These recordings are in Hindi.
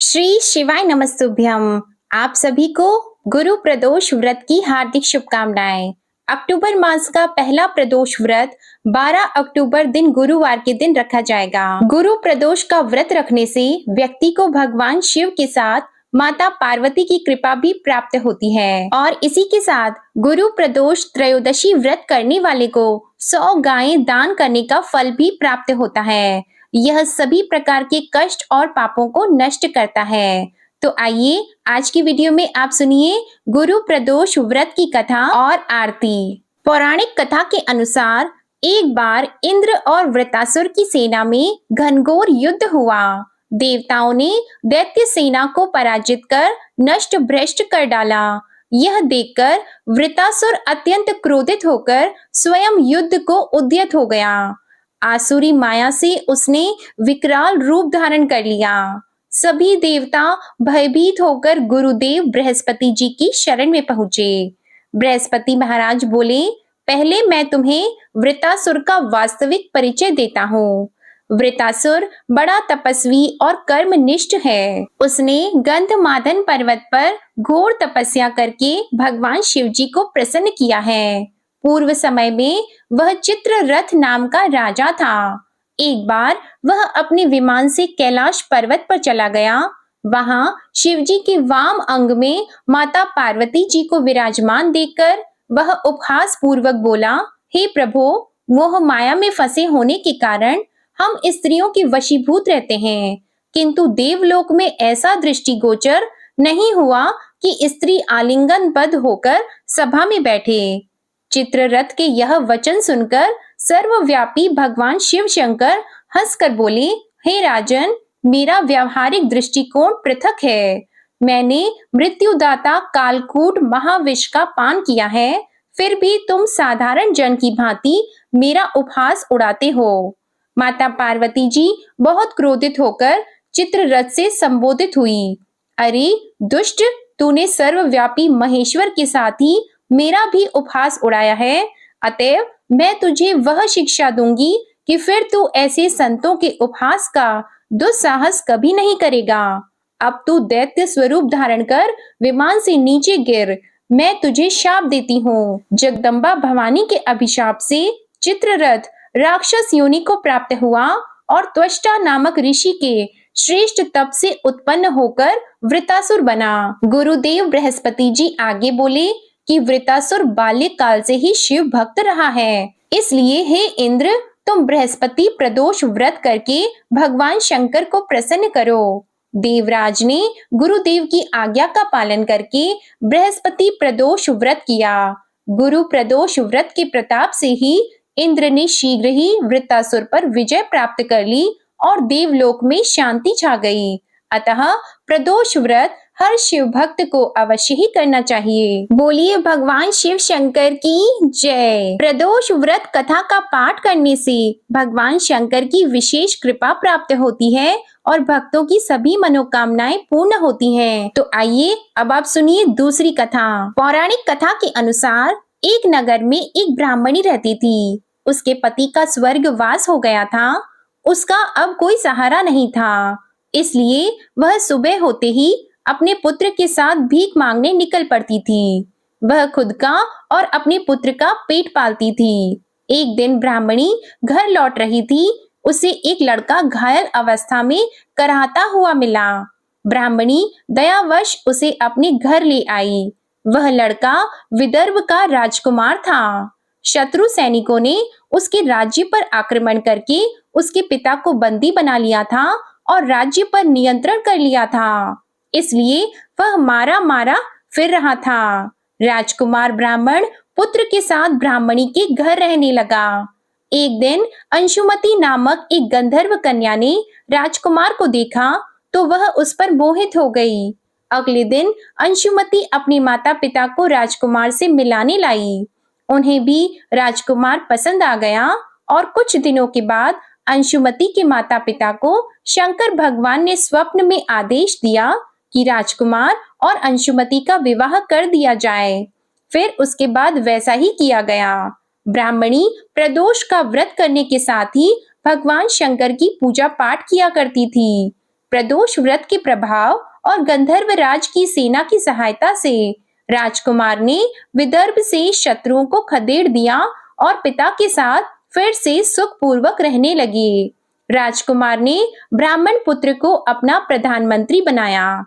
श्री शिवाय नमस्तुभ्यम। आप सभी को गुरु प्रदोष व्रत की हार्दिक शुभकामनाएं। अक्टूबर मास का पहला प्रदोष व्रत 12 अक्टूबर दिन गुरुवार के दिन रखा जाएगा। गुरु प्रदोष का व्रत रखने से व्यक्ति को भगवान शिव के साथ माता पार्वती की कृपा भी प्राप्त होती है और इसी के साथ गुरु प्रदोष त्रयोदशी व्रत करने वाले को 100 गायें दान करने का फल भी प्राप्त होता है। यह सभी प्रकार के कष्ट और पापों को नष्ट करता है। तो आइए आज की वीडियो में आप सुनिए गुरु प्रदोष व्रत की कथा और आरती। पौराणिक कथा के अनुसार एक बार इंद्र और वृत्रासुर की सेना में घनघोर युद्ध हुआ। देवताओं ने दैत्य सेना को पराजित कर नष्ट भ्रष्ट कर डाला। यह देखकर वृत्रासुर अत्यंत क्रोधित होकर स्वयं युद्ध को उद्यत हो गया। आसुरी माया से उसने विकराल रूप धारण कर लिया। सभी देवता भयभीत होकर गुरुदेव बृहस्पति जी की शरण में पहुंचे। बृहस्पति महाराज बोले, पहले मैं तुम्हें वृत्रासुर का वास्तविक परिचय देता हूँ। वृत्रासुर बड़ा तपस्वी और कर्मनिष्ठ है। उसने गंधमादन पर्वत पर घोर तपस्या करके भगवान शिव जी को प्रसन्न किया है। पूर्व समय में वह चित्ररथ नाम का राजा था। एक बार वह अपने विमान से कैलाश पर्वत पर चला गया। वहां शिव जी के वाम अंग में माता पार्वती जी को विराजमान देखकर वह उपहास पूर्वक बोला, हे प्रभु, मोह माया में फंसे होने के कारण हम स्त्रियों के वशीभूत रहते हैं, किंतु देवलोक में ऐसा दृष्टिगोचर नहीं हुआ कि स्त्री आलिंगनबद्ध होकर सभा में बैठे। चित्ररथ के यह वचन सुनकर सर्वव्यापी भगवान शिव शंकर हंसकर बोले, हे राजन, मेरा व्यावहारिक दृष्टिकोण पृथक है। मैंने मृत्युदाता कालकूट महाविष का पान किया है, फिर भी तुम साधारण जन की भांति मेरा उपहास उड़ाते हो। माता पार्वती जी बहुत क्रोधित होकर चित्ररथ से संबोधित हुई, अरे दुष्ट, तूने सर्वव्यापी महेश्वर के साथ ही मेरा भी उपहास उड़ाया है। अतएव मैं तुझे वह शिक्षा दूंगी कि फिर तू ऐसे संतों के उपहास का दुस्साहस कभी नहीं करेगा। अब तू दैत्य स्वरूप धारण कर विमान से नीचे गिर, मैं तुझे शाप देती हूँ। जगदम्बा भवानी के अभिशाप से चित्ररथ राक्षस योनि को प्राप्त हुआ और त्वष्टा नामक ऋषि के श्रेष्ठ तप से उत्पन्न होकर वृत्रासुर बना। गुरुदेव बृहस्पति जी आगे बोले कि वृत्रासुर बाल्यकाल से ही शिव भक्त रहा है, इसलिए हे इंद्र, तुम बृहस्पति प्रदोष व्रत करके भगवान शंकर को प्रसन्न करो। देवराज ने गुरुदेव की आज्ञा का पालन करके बृहस्पति प्रदोष व्रत किया। गुरु प्रदोष व्रत के प्रताप से ही इंद्र ने शीघ्र ही वृत्रासुर पर विजय प्राप्त कर ली और देवलोक में शांति छा गई। अतः प्रदोष व्रत हर शिव भक्त को अवश्य ही करना चाहिए। बोलिए भगवान शिव शंकर की जय। प्रदोष व्रत कथा का पाठ करने से भगवान शंकर की विशेष कृपा प्राप्त होती है और भक्तों की सभी मनोकामनाएं पूर्ण होती हैं। तो आइए अब आप सुनिए दूसरी कथा। पौराणिक कथा के अनुसार एक नगर में एक ब्राह्मणी रहती थी। उसके पति का स्वर्गवास हो गया था। उसका अब कोई सहारा नहीं था, इसलिए वह सुबह होते ही अपने पुत्र के साथ भीख मांगने निकल पड़ती थी। वह खुद का और अपने पुत्र का पेट पालती थी। एक दिन ब्राह्मणी घर लौट रही थी। उसे एक लड़का घायल अवस्था में कराहता हुआ मिला। ब्राह्मणी दयावश उसे अपने घर ले आई। वह लड़का विदर्भ का राजकुमार था। शत्रु सैनिकों ने उसके राज्य पर आक्रमण करके उसके पिता को बंदी बना लिया था और राज्य पर नियंत्रण कर लिया था, इसलिए वह मारा मारा फिर रहा था। राजकुमार ब्राह्मण पुत्र के साथ ब्राह्मणी के घर रहने लगा। एक दिन अंशुमति नामक एक गंधर्व कन्या ने राजकुमार को देखा तो वह उस पर मोहित हो गई। अगले दिन अंशुमति अपने माता पिता को राजकुमार से मिलाने लाई। उन्हें भी राजकुमार पसंद आ गया और कुछ दिनों के बाद अंशुमति के माता पिता को शंकर भगवान ने स्वप्न में आदेश दिया कि राजकुमार और अंशुमति का विवाह कर दिया जाए। फिर उसके बाद वैसा ही किया गया। ब्राह्मणी प्रदोष का व्रत करने के साथ ही भगवान शंकर की पूजा पाठ किया करती थी। प्रदोष व्रत के प्रभाव और गंधर्व राज की सेना की सहायता से राजकुमार ने विदर्भ से शत्रुओं को खदेड़ दिया और पिता के साथ फिर से सुखपूर्वक रहने लगे। राजकुमार ने ब्राह्मण पुत्र को अपना प्रधानमंत्री बनाया।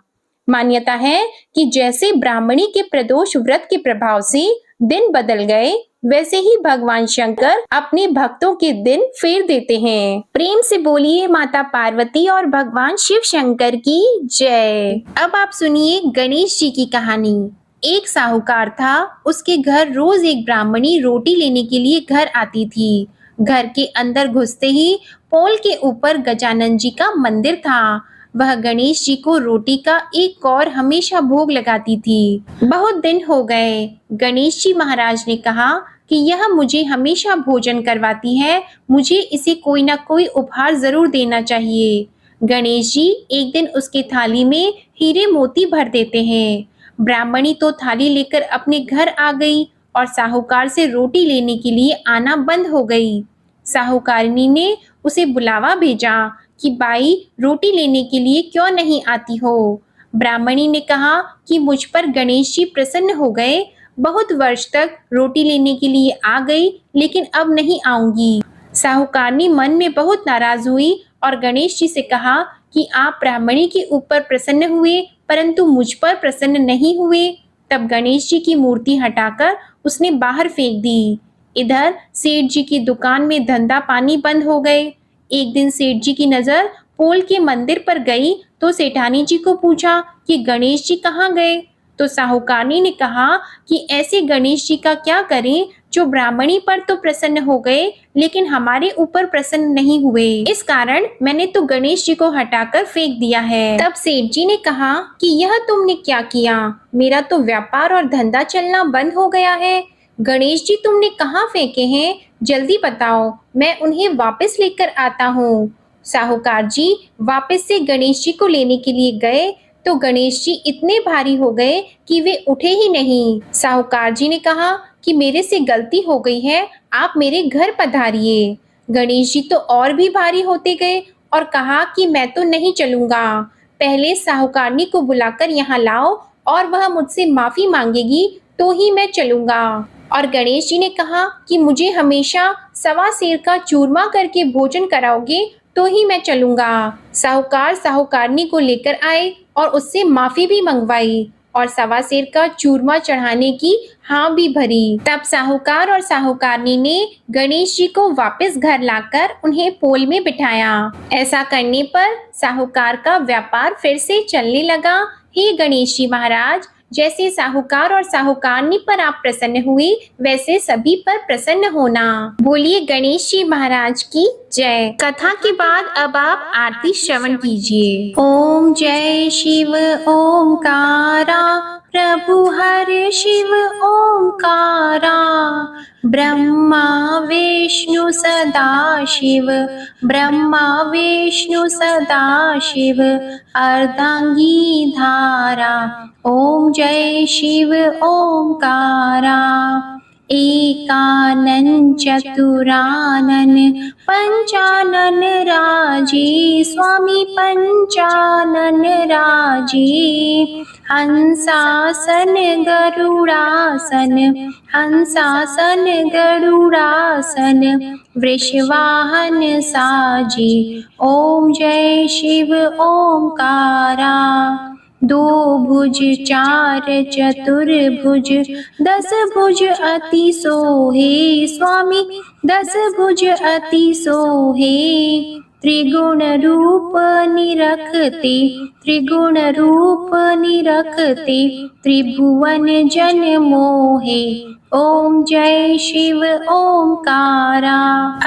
मान्यता है कि जैसे ब्राह्मणी के प्रदोष व्रत के प्रभाव से दिन बदल गए, वैसे ही भगवान शंकर अपने भक्तों के दिन फेर देते हैं। प्रेम से बोलिए माता पार्वती और भगवान शिव शंकर की जय। अब आप सुनिए गणेश जी की कहानी। एक साहूकार था, उसके घर रोज एक ब्राह्मणी रोटी लेने के लिए घर आती थी। घर के अंदर घुसते ही पोल के ऊपर गजानन जी का मंदिर था। वह गणेश जी को रोटी का एक कौर हमेशा भोग लगाती थी। बहुत दिन हो गए। गणेश जी महाराज ने कहा कि यह मुझे हमेशा भोजन करवाती है, मुझे इसे कोई ना कोई उपहार जरूर देना चाहिए। गणेश जी एक दिन उसके थाली में हीरे मोती भर देते हैं। ब्राह्मणी तो थाली लेकर अपने घर आ गई और साहूकार से रोटी लेने के लिए आना बंद हो गई। साहूकारनी ने उसे बुलावा भेजा कि बाई रोटी लेने के लिए क्यों नहीं आती हो। ब्राह्मणी ने कहा कि मुझ पर गणेश जी प्रसन्न हो गए, बहुत वर्ष तक रोटी लेने के लिए आ गई, लेकिन अब नहीं आऊंगी। साहूकारनी मन में बहुत नाराज हुई और गणेश जी से कहा कि आप ब्राह्मणी के ऊपर प्रसन्न हुए परंतु मुझ पर प्रसन्न नहीं हुए। तब गणेश जी की मूर्ति हटाकर उसने बाहर फेंक दी। इधर सेठ जी की दुकान में धंधा पानी बंद हो गए। एक दिन सेठ जी की नजर पोल के मंदिर पर गई तो सेठानी जी को पूछा कि गणेश जी कहाँ गए। तो साहूकारनी ने कहा कि ऐसे गणेश जी का क्या करें जो ब्राह्मणी पर तो प्रसन्न हो गए लेकिन हमारे ऊपर प्रसन्न नहीं हुए। इस कारण मैंने तो गणेश जी को हटाकर फेंक दिया है। तब सेठ जी ने कहा कि यह तुमने क्या किया, मेरा तो व्यापार और धंधा चलना बंद हो गया है। गणेश जी तुमने कहाँ फेंके हैं, जल्दी बताओ, मैं उन्हें वापस लेकर आता हूँ। साहूकार जी वापस से गणेश जी को लेने के लिए गए तो गणेश जी इतने भारी हो गए कि वे उठे ही नहीं। साहूकार जी ने कहा कि मेरे से गलती हो गई है, आप मेरे घर पधारिए। गणेश जी तो और भी भारी होते गए और कहा कि मैं तो नहीं चलूंगा, पहले साहूकारनी को बुलाकर यहाँ लाओ और वह मुझसे माफी मांगेगी तो ही मैं चलूंगा। और गणेश जी ने कहा कि मुझे हमेशा सवा सेर का चूरमा करके भोजन कराओगे तो ही मैं चलूंगा। साहूकार साहूकारनी को लेकर आए और उससे माफी भी मंगवाई और सवा सेर का चूरमा चढ़ाने की हाँ भी भरी। तब साहूकार और साहूकारनी ने गणेश जी को वापस घर लाकर उन्हें पोल में बिठाया। ऐसा करने पर साहूकार का व्यापार फिर से चलने लगा। हे गणेश जी महाराज, जैसे साहूकार और साहूकारनी पर आप प्रसन्न हुए वैसे सभी पर प्रसन्न होना। बोलिए गणेश जी महाराज की जय। कथा के बाद अब आप आरती श्रवण कीजिए। ओम जय शिव ओमकारा, प्रभु हर शिव ओमकारा, ब्रह्मा विष्णु सदा शिव, ब्रह्मा विष्णु सदा शिव, अर्धांगी धारा। ओम जय शिव ओमकारा, एकानन चतुरानन पंचानन राजे, स्वामी पंचानन राजे, हंसासन गरुड़ासन, हंसासन गरुड़ासन, वृषवाहन साजे। ओम जय शिव ओमकारा, दो भुज चार चतुर्भुज, दस भुज अति सोहे, स्वामी दस भुज अति सोहे, त्रिगुण रूप निरखते, त्रिगुण रूप निरखते, त्रिभुवन जन मोहे। ओम जय शिव ओमकारा,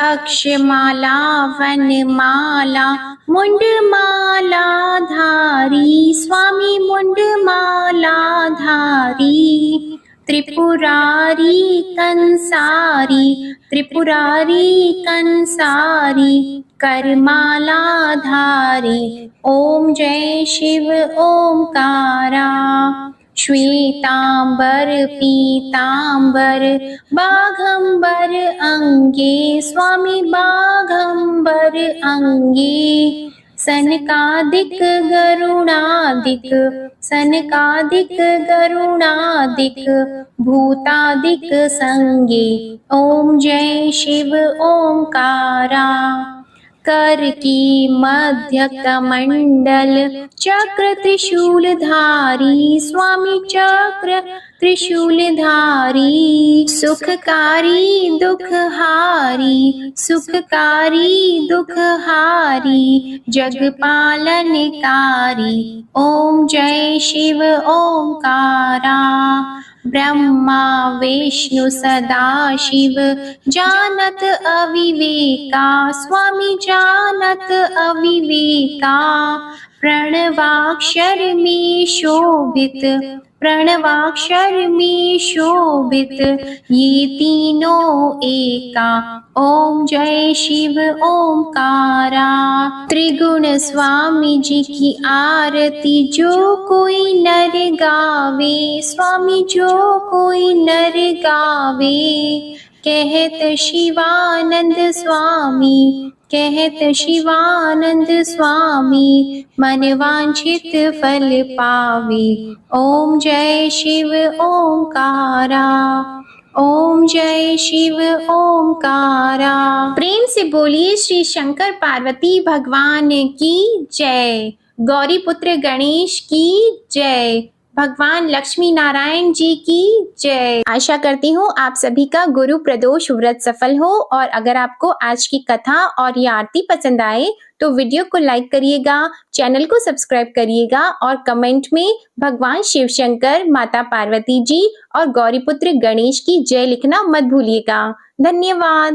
अक्षमाला वनमाला मुंडमाला धारी, स्वामी मुंडमाला धारी, त्रिपुरारी कंसारी, त्रिपुरारी कंसारी, करमाला धारी। ओम जय शिव ओमकारा, श्वेतांबर पीतांबर बाघंबर अंगे, स्वामी बाघंबर अंगे, सनकादिक गरुणादिक सनकादिक गरुणादिक भूतादिक संगे ओम जय शिव ओंकारा। कर की मध्य कमंडल चक्र त्रिशूलधारी स्वामी चक्र त्रिशूलधारी सुखकारी दुखहारी सुखकारी दुखहारी जगपालनकारी ओम जय शिव ओंकारा। ब्रह्मा विष्णु सदाशिव जानत अविवेका स्वामी जानत अविवेका प्रणवाक्षर में शोभित प्रणवाक्षर में शोभित ये तीनों एका ओम जय शिव ओंकारा। त्रिगुण स्वामी जी की आरती जो कोई नर गावे स्वामी जो कोई नर गावे कहत शिवानंद स्वामी कहत शिवानंद स्वामी मन वांछित फल पावे ओम जय शिव ओंकारा ओम जय शिव ओंकारा। प्रेम से बोलिए श्री शंकर पार्वती भगवान की जय, गौरी पुत्र गणेश की जय, भगवान लक्ष्मी नारायण जी की जय। आशा करती हूँ आप सभी का गुरु प्रदोष व्रत सफल हो, और अगर आपको आज की कथा और ये आरती पसंद आए तो वीडियो को लाइक करिएगा, चैनल को सब्सक्राइब करिएगा और कमेंट में भगवान शिव शंकर, माता पार्वती जी और गौरी पुत्र गणेश की जय लिखना मत भूलिएगा। धन्यवाद।